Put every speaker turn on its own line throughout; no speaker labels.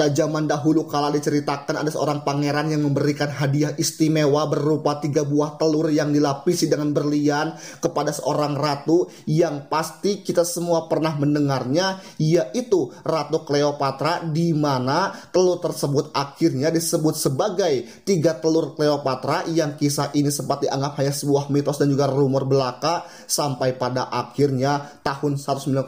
Pada zaman dahulu kala diceritakan ada seorang pangeran yang memberikan hadiah istimewa berupa 3 buah telur yang dilapisi dengan berlian kepada seorang ratu yang pasti kita semua pernah mendengarnya, yaitu Ratu Cleopatra, di mana telur tersebut akhirnya disebut sebagai 3 telur Cleopatra, yang kisah ini sempat dianggap hanya sebuah mitos dan juga rumor belaka, sampai pada akhirnya tahun 1907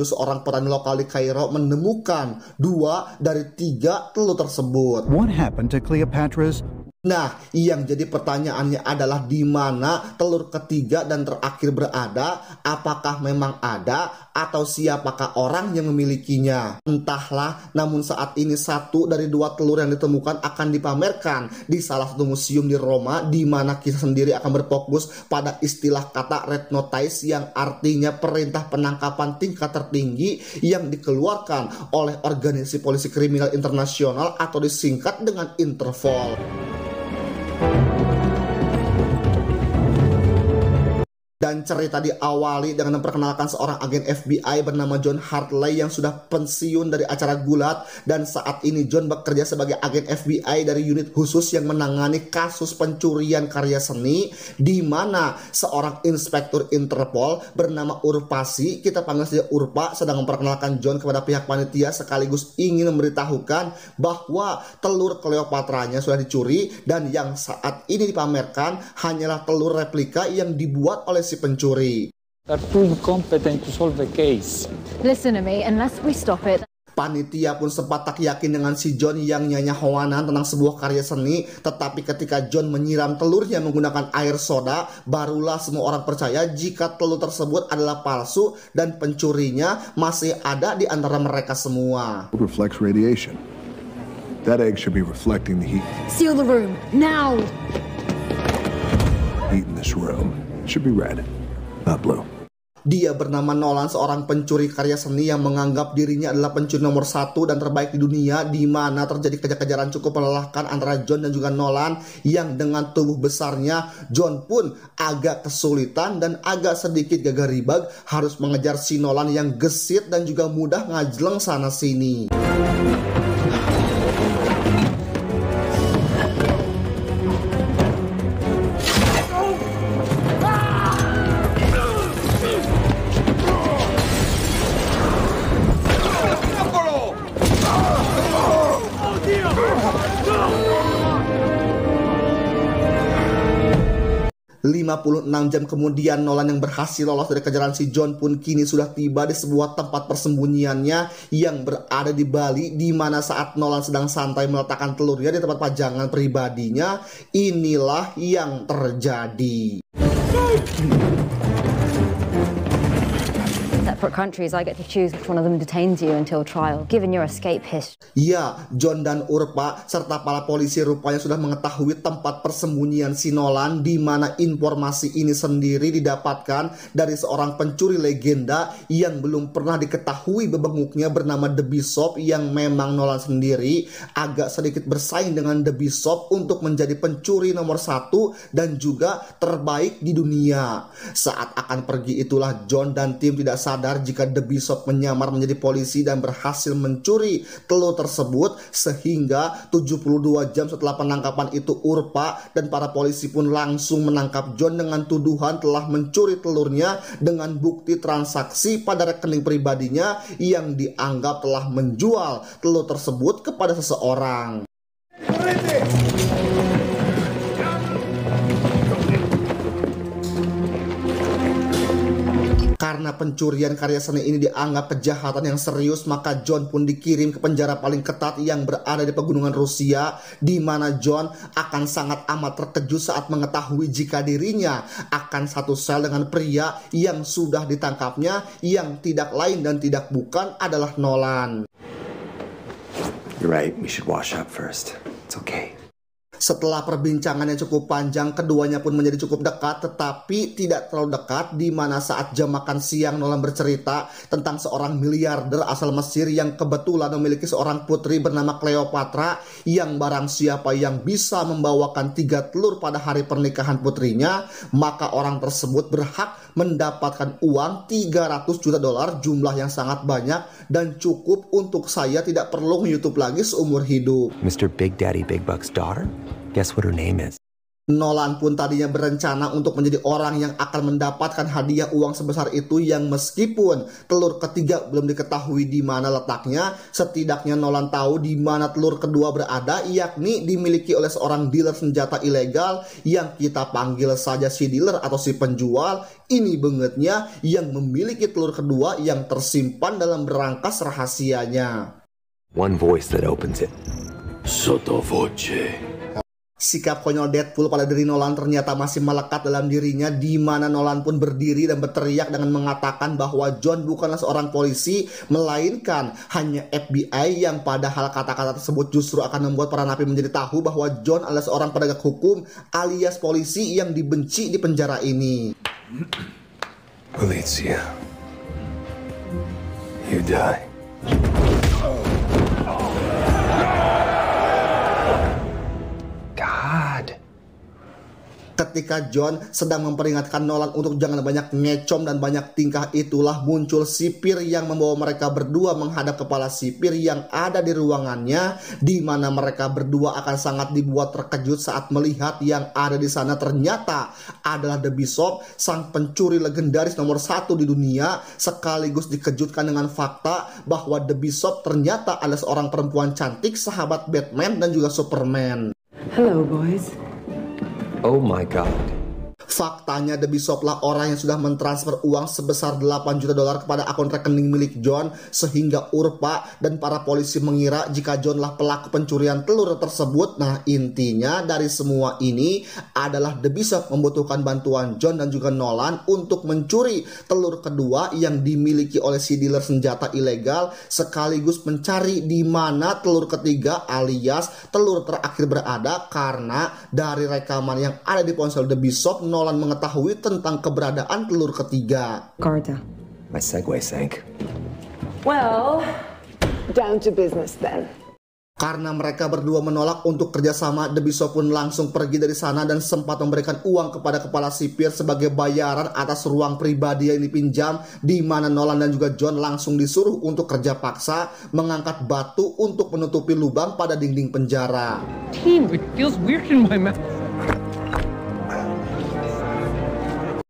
seorang petani lokal di Kairo menemukan 2 dari 3 telur tersebut.
What happened to Cleopatra's?
Nah, yang jadi pertanyaannya adalah di mana telur ketiga dan terakhir berada? Apakah memang ada atau siapakah orang yang memilikinya? Entahlah, namun saat ini 1 dari 2 telur yang ditemukan akan dipamerkan di salah satu museum di Roma, di mana kita sendiri akan berfokus pada istilah kata red notice yang artinya perintah penangkapan tingkat tertinggi yang dikeluarkan oleh organisasi polisi kriminal internasional atau disingkat dengan Interpol. Dan cerita diawali dengan memperkenalkan seorang agen FBI bernama John Hartley yang sudah pensiun dari acara gulat, dan saat ini John bekerja sebagai agen FBI dari unit khusus yang menangani kasus pencurian karya seni, di mana seorang inspektur Interpol bernama Urpasi, kita panggil saja Urpa, sedang memperkenalkan John kepada pihak panitia sekaligus ingin memberitahukan bahwa telur Cleopatranya sudah dicuri dan yang saat ini dipamerkan hanyalah telur replika yang dibuat oleh si pencuri.
Are too incompetent to solve the case.
Listen to me, unless we stop it.
Panitia pun sempat tak yakin dengan si John yang nyanyahoanan tentang sebuah karya seni, tetapi ketika John menyiram telurnya menggunakan air soda, barulah semua orang percaya jika telur tersebut adalah palsu dan pencurinya masih ada di antara mereka semua.
Reflects radiation. That egg should be reflecting the heat.
Seal the room, now!
Heat in this room should be red, not blue.
Dia bernama Nolan, seorang pencuri karya seni yang menganggap dirinya adalah pencuri nomor 1 dan terbaik di dunia, di mana terjadi kejar-kejaran cukup melelahkan antara John dan juga Nolan, yang dengan tubuh besarnya John pun agak kesulitan dan agak sedikit gagah-ribag harus mengejar si Nolan yang gesit dan juga mudah ngajleng sana sini. ...56 jam kemudian Nolan yang berhasil lolos dari kejaran si John pun kini sudah tiba di sebuah tempat persembunyiannya yang berada di Bali, di mana saat Nolan sedang santai meletakkan telurnya di tempat pajangan pribadinya, inilah yang terjadi.
Separate countries, I get to choose which one of them detains you until trial, given your escape history.
Ya, John dan Urpa serta para polisi rupanya sudah mengetahui tempat persembunyian si Nolan, di mana informasi ini sendiri didapatkan dari seorang pencuri legenda yang belum pernah diketahui bebenguknya bernama The Bishop, yang memang Nolan sendiri agak sedikit bersaing dengan The Bishop untuk menjadi pencuri nomor 1 dan juga terbaik di dunia. Saat akan pergi itulah John dan tim tidak sadar jika The Bishop menyamar menjadi polisi dan berhasil mencuri telur tersebut, sehingga 72 jam setelah penangkapan itu Urpa dan para polisi pun langsung menangkap John dengan tuduhan telah mencuri telurnya dengan bukti transaksi pada rekening pribadinya yang dianggap telah menjual telur tersebut kepada seseorang. Karena pencurian karya seni ini dianggap kejahatan yang serius, maka John pun dikirim ke penjara paling ketat yang berada di pegunungan Rusia, di mana John akan sangat amat terkejut saat mengetahui jika dirinya akan satu sel dengan pria yang sudah ditangkapnya, yang tidak lain dan tidak bukan adalah Nolan.
You're right, we should wash up first. It's okay.
Setelah perbincangan yang cukup panjang, keduanya pun menjadi cukup dekat, tetapi tidak terlalu dekat, di mana saat jam makan siang Nolan bercerita tentang seorang miliarder asal Mesir yang kebetulan memiliki seorang putri bernama Cleopatra, yang barang siapa yang bisa membawakan 3 telur pada hari pernikahan putrinya, maka orang tersebut berhak mendapatkan uang $300 juta, jumlah yang sangat banyak dan cukup untuk saya tidak perlu nge-YouTube lagi seumur hidup.
Mr. Big Daddy Big Buck's daughter? Guess what her name is?
Nolan pun tadinya berencana untuk menjadi orang yang akan mendapatkan hadiah uang sebesar itu, yang meskipun telur ketiga belum diketahui di mana letaknya, setidaknya Nolan tahu di mana telur kedua berada, yakni dimiliki oleh seorang dealer senjata ilegal yang kita panggil saja si dealer atau si penjual. Ini bangetnya yang memiliki telur kedua yang tersimpan dalam berangkas rahasianya.
One voice that opens it.
Sotto voce.
Sikap konyol Deadpool pada diri Nolan ternyata masih melekat dalam dirinya, di mana Nolan pun berdiri dan berteriak dengan mengatakan bahwa John bukanlah seorang polisi, melainkan hanya FBI, yang padahal kata-kata tersebut justru akan membuat para napi menjadi tahu bahwa John adalah seorang penegak hukum alias polisi yang dibenci di penjara ini.
Polizia. You die.
Ketika John sedang memperingatkan Nolan untuk jangan banyak ngecom dan banyak tingkah, itulah muncul sipir yang membawa mereka berdua menghadap kepala sipir yang ada di ruangannya, di mana mereka berdua akan sangat dibuat terkejut saat melihat yang ada di sana ternyata adalah The Bishop, sang pencuri legendaris nomor 1 di dunia, sekaligus dikejutkan dengan fakta bahwa The Bishop ternyata adalah seorang perempuan cantik, sahabat Batman dan juga Superman.
Hello, boys.
Oh my God.
Faktanya The Bishop lah orang yang sudah mentransfer uang sebesar $8 juta kepada akun rekening milik John, sehingga Urpa dan para polisi mengira jika John lah pelaku pencurian telur tersebut. Nah, intinya dari semua ini adalah The Bishop membutuhkan bantuan John dan juga Nolan untuk mencuri telur kedua yang dimiliki oleh si dealer senjata ilegal, sekaligus mencari di mana telur ketiga alias telur terakhir berada, karena dari rekaman yang ada di ponsel The Bishop, Nolan mengetahui tentang keberadaan telur ketiga.
Garda.
My Segway sank.
Well, down to business then.
Karena mereka berdua menolak untuk kerjasama, The Bishop pun langsung pergi dari sana dan sempat memberikan uang kepada kepala sipir sebagai bayaran atas ruang pribadi yang dipinjam, di mana Nolan dan juga John langsung disuruh untuk kerja paksa mengangkat batu untuk menutupi lubang pada dinding penjara.
It feels weird in my mouth.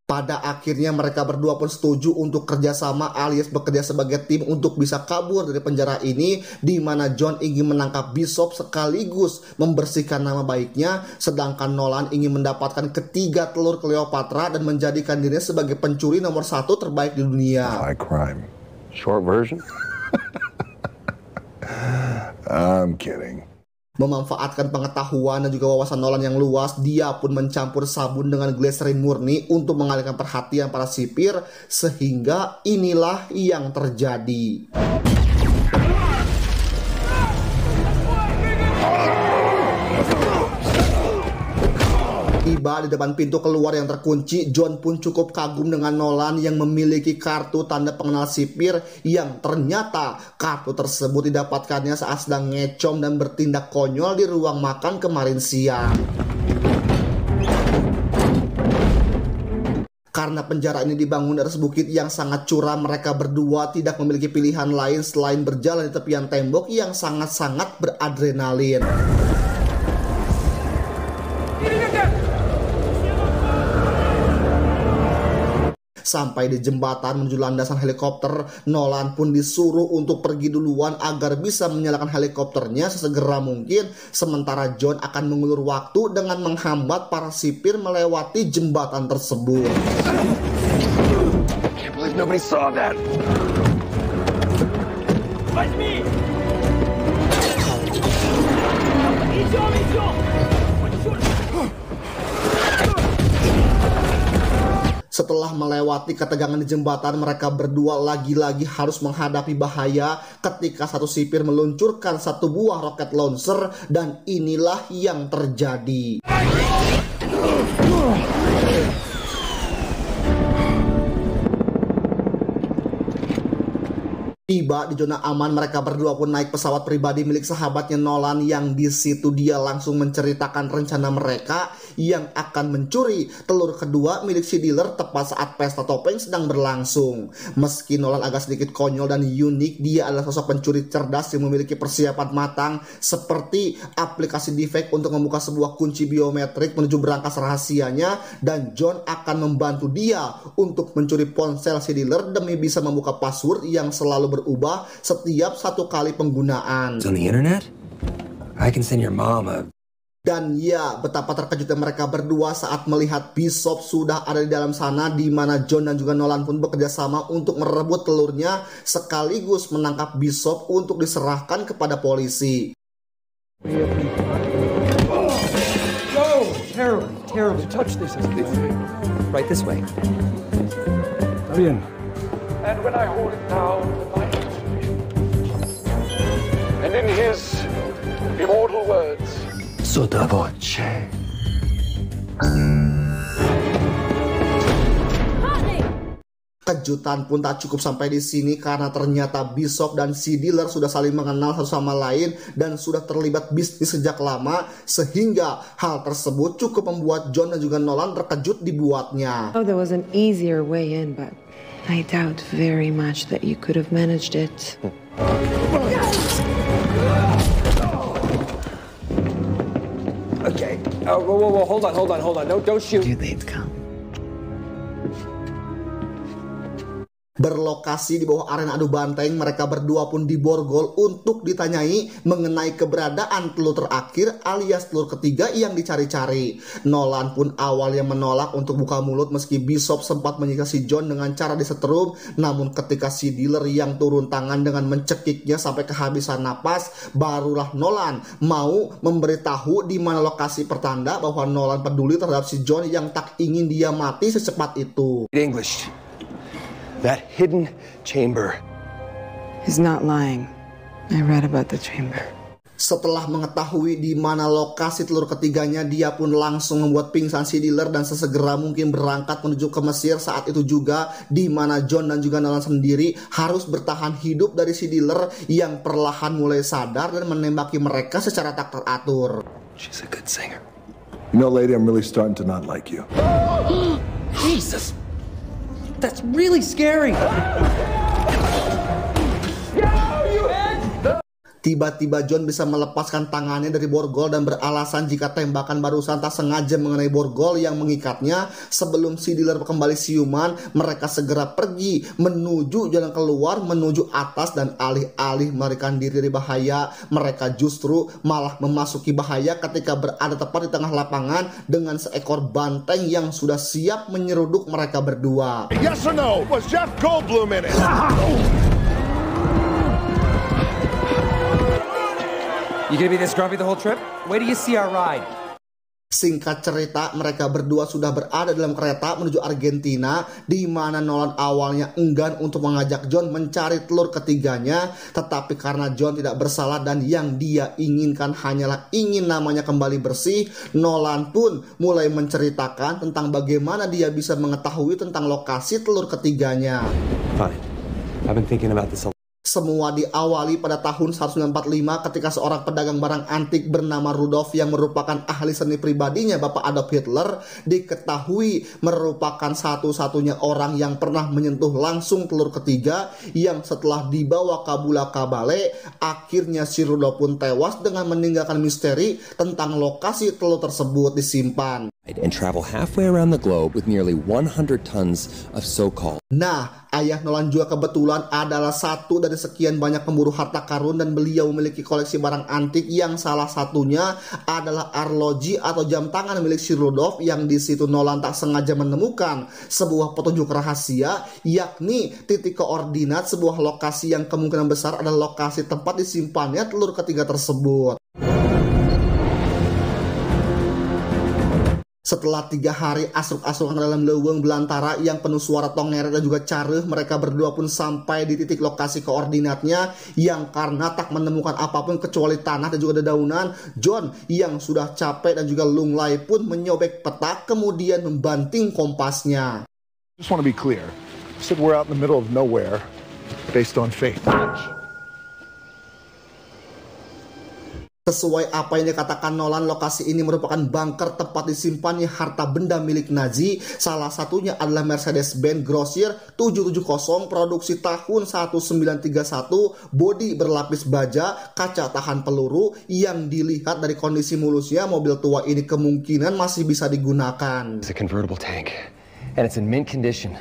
Pada akhirnya mereka berdua pun setuju untuk kerjasama alias bekerja sebagai tim untuk bisa kabur dari penjara ini, di mana John ingin menangkap Bishop sekaligus membersihkan nama baiknya, sedangkan Nolan ingin mendapatkan ketiga telur Cleopatra dan menjadikan dirinya sebagai pencuri nomor 1 terbaik di dunia.
High crime.
Short version?
I'm kidding.
Memanfaatkan pengetahuan dan juga wawasan Nolan yang luas, dia pun mencampur sabun dengan glycerin murni untuk mengalihkan perhatian para sipir, sehingga inilah yang terjadi. Tiba di depan pintu keluar yang terkunci, John pun cukup kagum dengan Nolan yang memiliki kartu tanda pengenal sipir, yang ternyata kartu tersebut didapatkannya saat sedang ngecom dan bertindak konyol di ruang makan kemarin siang. Karena penjara ini dibangun di atas bukit yang sangat curam, mereka berdua tidak memiliki pilihan lain selain berjalan di tepian tembok yang sangat-sangat beradrenalin. Sampai di jembatan menuju landasan helikopter, Nolan pun disuruh untuk pergi duluan agar bisa menyalakan helikopternya sesegera mungkin, sementara John akan mengulur waktu dengan menghambat para sipir melewati jembatan tersebut.
I can't believe nobody saw that.
Setelah Setelah melewati ketegangan di jembatan, mereka berdua lagi-lagi harus menghadapi bahaya ketika satu sipir meluncurkan satu buah roket launcher, dan inilah yang terjadi. Tiba di zona aman, mereka berdua pun naik pesawat pribadi milik sahabatnya Nolan, yang di situ dia langsung menceritakan rencana mereka yang akan mencuri telur kedua milik si dealer tepat saat pesta topeng sedang berlangsung. Meski Nolan agak sedikit konyol dan unik, dia adalah sosok pencuri cerdas yang memiliki persiapan matang seperti aplikasi defect untuk membuka sebuah kunci biometrik menuju berangkas rahasianya, dan John akan membantu dia untuk mencuri ponsel si dealer demi bisa membuka password yang selalu berubah setiap satu kali penggunaan.
It's on the internet? I can send your mom a...
Dan ya, betapa terkejutnya mereka berdua saat melihat Bishop sudah ada di dalam sana, di mana John dan juga Nolan pun bekerja sama untuk merebut telurnya sekaligus menangkap Bishop untuk diserahkan kepada polisi.
Oh, terrible, terrible. Touch this.
Right this way.
Bien.
And when I hold it down, the light and in his immortal words,
Sotto voce.
Kejutan pun tak cukup sampai di sini, karena ternyata Bishop dan si dealer sudah saling mengenal satu sama lain dan sudah terlibat bisnis sejak lama, sehingga hal tersebut cukup membuat John dan juga Nolan terkejut dibuatnya.
Oh, there was an easier way in, but I doubt very much that you could have managed it.
Okay. Whoa, hold on. Don't shoot.
Too late, Cal.
Berlokasi di bawah arena adu banteng, mereka berdua pun diborgol untuk ditanyai mengenai keberadaan telur terakhir alias telur ketiga yang dicari-cari. Nolan pun awalnya menolak untuk buka mulut meski Bishop sempat menyiksa si John dengan cara disetrum, namun ketika si dealer yang turun tangan dengan mencekiknya sampai kehabisan napas, barulah Nolan mau memberitahu di mana lokasi pertanda bahwa Nolan peduli terhadap si John yang tak ingin dia mati secepat itu.
English. That hidden chamber.
He's not lying. I read about the chamber.
Setelah mengetahui di mana lokasi telur ketiganya, dia pun langsung membuat pingsan si dealer dan sesegera mungkin berangkat menuju ke Mesir. Saat itu juga di mana John dan juga Nolan sendiri harus bertahan hidup dari si dealer yang perlahan mulai sadar dan menembaki mereka secara tak teratur.
She's a good singer.
You know, lady, I'm really starting to not like you.
Jesus. That's really scary.
Tiba-tiba John bisa melepaskan tangannya dari borgol dan beralasan jika tembakan barusan tak sengaja mengenai borgol yang mengikatnya. Sebelum si dealer kembali siuman, mereka segera pergi menuju jalan keluar, menuju atas, dan alih-alih melarikan diri dari bahaya, mereka justru malah memasuki bahaya ketika berada tepat di tengah lapangan dengan seekor banteng yang sudah siap menyeruduk mereka berdua.
Yes or no? Was Jeff Goldblum in it?
You gonna be this grumpy the whole trip? Wait till you see our ride.
Singkat cerita, mereka berdua sudah berada dalam kereta menuju Argentina, di mana Nolan awalnya enggan untuk mengajak John mencari telur ketiganya, tetapi karena John tidak bersalah dan yang dia inginkan hanyalah ingin namanya kembali bersih, Nolan pun mulai menceritakan tentang bagaimana dia bisa mengetahui tentang lokasi telur ketiganya.
Fine. I've been thinking about this a lot.
Semua diawali pada tahun 1945 ketika seorang pedagang barang antik bernama Rudolf yang merupakan ahli seni pribadinya Bapak Adolf Hitler diketahui merupakan satu-satunya orang yang pernah menyentuh langsung telur ketiga, yang setelah dibawa kabula kabale akhirnya si Rudolf pun tewas dengan meninggalkan misteri tentang lokasi telur tersebut disimpan.
And travel halfway around the globe with nearly 100 tons of so-called.
Nah, ayah Nolan juga kebetulan adalah satu dari sekian banyak pemburu harta karun dan beliau memiliki koleksi barang antik yang salah satunya adalah arloji atau jam tangan milik si Rudolf, yang di situ Nolan tak sengaja menemukan sebuah petunjuk rahasia, yakni titik koordinat sebuah lokasi yang kemungkinan besar adalah lokasi tempat disimpannya telur ketiga tersebut. Setelah 3 hari asruk-asrukan dalam leuweung belantara yang penuh suara tongeret dan juga careuh, mereka berdua pun sampai di titik lokasi koordinatnya yang karena tak menemukan apapun kecuali tanah dan juga dedaunan, John yang sudah capek dan juga lunglai pun menyobek peta kemudian membanting kompasnya.
Just want to be clear. You said we're out in the middle of nowhere based on faith.
Sesuai apa yang dikatakan Nolan, lokasi ini merupakan bunker tempat disimpannya harta benda milik Nazi. Salah satunya adalah Mercedes-Benz Grossier 770 produksi tahun 1931, bodi berlapis baja, kaca tahan peluru. Yang dilihat dari kondisi mulusnya, mobil tua ini kemungkinan masih bisa digunakan.
It's a convertible tank, and it's in mint condition.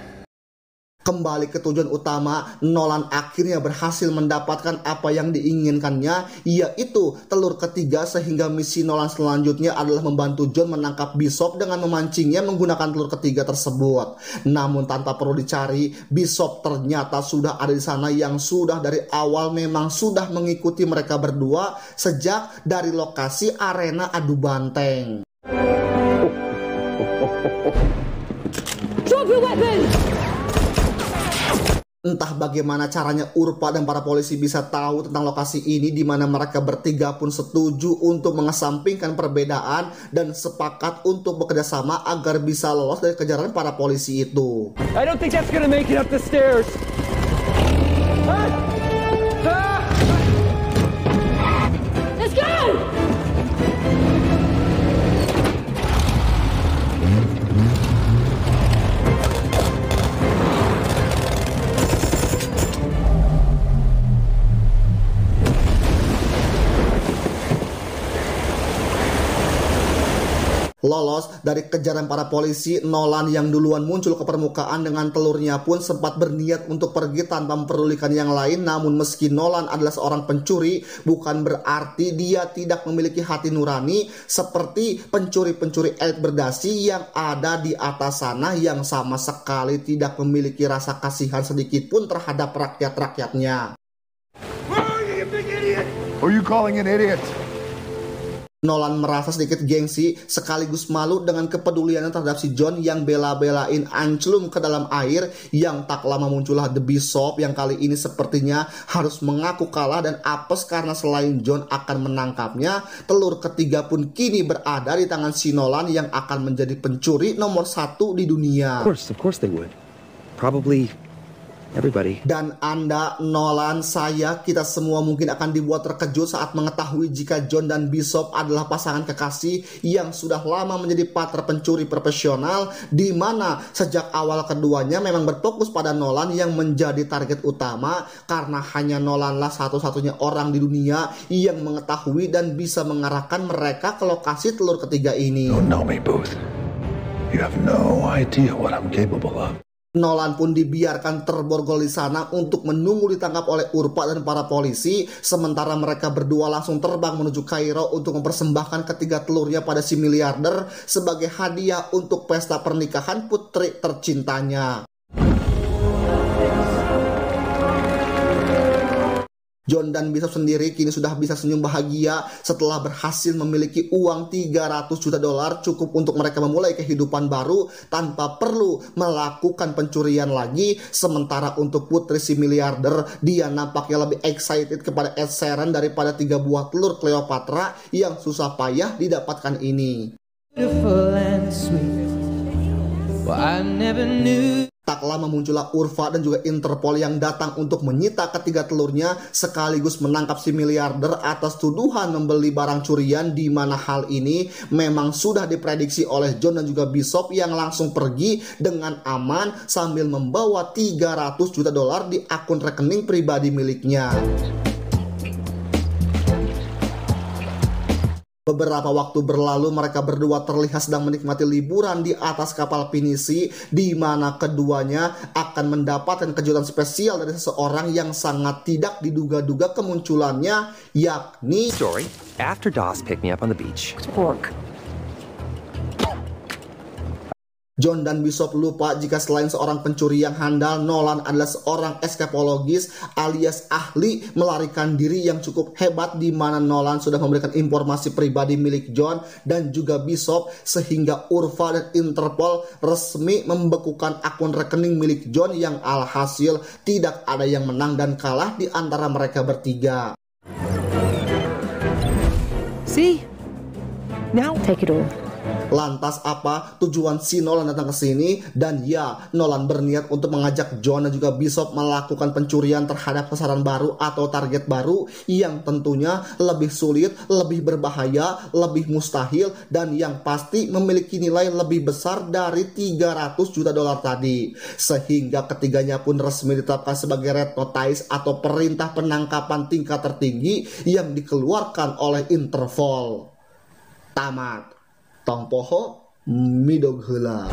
Kembali ke tujuan utama, Nolan akhirnya berhasil mendapatkan apa yang diinginkannya, yaitu telur ketiga, sehingga misi Nolan selanjutnya adalah membantu John menangkap Bishop dengan memancingnya menggunakan telur ketiga tersebut. Namun tanpa perlu dicari, Bishop ternyata sudah ada di sana yang sudah dari awal memang sudah mengikuti mereka berdua sejak dari lokasi arena adu banteng.
Drop your weapon!
Entah bagaimana caranya Urpa dan para polisi bisa tahu tentang lokasi ini, di mana mereka bertiga pun setuju untuk mengesampingkan perbedaan dan sepakat untuk bekerja sama agar bisa lolos dari kejaran para polisi itu.
I don't think that's gonna make it up the stairs.
Let's go!
Lolos dari kejaran para polisi, Nolan yang duluan muncul ke permukaan dengan telurnya pun sempat berniat untuk pergi tanpa memperdulikan yang lain. Namun meski Nolan adalah seorang pencuri, bukan berarti dia tidak memiliki hati nurani seperti pencuri-pencuri elit berdasi yang ada di atas sana, yang sama sekali tidak memiliki rasa kasihan sedikit pun terhadap rakyat-rakyatnya.
Who are you calling an idiot?
Nolan merasa sedikit gengsi sekaligus malu dengan kepeduliannya terhadap si John yang bela-belain anclum ke dalam air. Yang tak lama muncullah The Bishop yang kali ini sepertinya harus mengaku kalah dan apes karena selain John akan menangkapnya, telur ketiga pun kini berada di tangan si Nolan yang akan menjadi pencuri nomor 1 di dunia.
Of course they would. Probably everybody.
Dan Anda, Nolan, saya, kita semua mungkin akan dibuat terkejut saat mengetahui jika John dan Bishop adalah pasangan kekasih yang sudah lama menjadi partner pencuri profesional, di mana sejak awal keduanya memang berfokus pada Nolan yang menjadi target utama, karena hanya Nolanlah satu-satunya orang di dunia yang mengetahui dan bisa mengarahkan mereka ke lokasi telur ketiga ini.
You don't know me, Booth. You have no idea what I'm capable of.
Nolan pun dibiarkan terborgol di sana untuk menunggu ditangkap oleh Urpa dan para polisi, sementara mereka berdua langsung terbang menuju Kairo untuk mempersembahkan ketiga telurnya pada si miliarder sebagai hadiah untuk pesta pernikahan putri tercintanya. John dan Bishop sendiri kini sudah bisa senyum bahagia setelah berhasil memiliki uang $300 juta cukup untuk mereka memulai kehidupan baru tanpa perlu melakukan pencurian lagi. Sementara untuk putri si miliarder, dia nampaknya lebih excited kepada Ed Sheeran daripada 3 buah telur Cleopatra yang susah payah didapatkan ini. Tak lama muncullah Urfa dan juga Interpol yang datang untuk menyita ketiga telurnya sekaligus menangkap si miliarder atas tuduhan membeli barang curian, di mana hal ini memang sudah diprediksi oleh John dan juga Bishop yang langsung pergi dengan aman sambil membawa $300 juta di akun rekening pribadi miliknya. Beberapa waktu berlalu mereka berdua terlihat sedang menikmati liburan di atas kapal pinisi, di mana keduanya akan mendapatkan kejutan spesial dari seseorang yang sangat tidak diduga-duga kemunculannya, yakni
Story. After Doss picked me up on the beach.
Pork.
John dan Bishop lupa jika selain seorang pencuri yang handal, Nolan adalah seorang eskapologis alias ahli melarikan diri yang cukup hebat, di mana Nolan sudah memberikan informasi pribadi milik John dan juga Bishop sehingga Urfa dan Interpol resmi membekukan akun rekening milik John yang alhasil tidak ada yang menang dan kalah di antara mereka bertiga.
See? Now
Take it all.
Lantas apa tujuan si Nolan datang ke sini? Dan ya, Nolan berniat untuk mengajak John dan juga Bishop melakukan pencurian terhadap sasaran baru atau target baru yang tentunya lebih sulit, lebih berbahaya, lebih mustahil, dan yang pasti memiliki nilai lebih besar dari 300 juta dolar tadi. Sehingga ketiganya pun resmi ditetapkan sebagai red notice atau perintah penangkapan tingkat tertinggi yang dikeluarkan oleh Interpol. Tamat. Tong poho midog heula.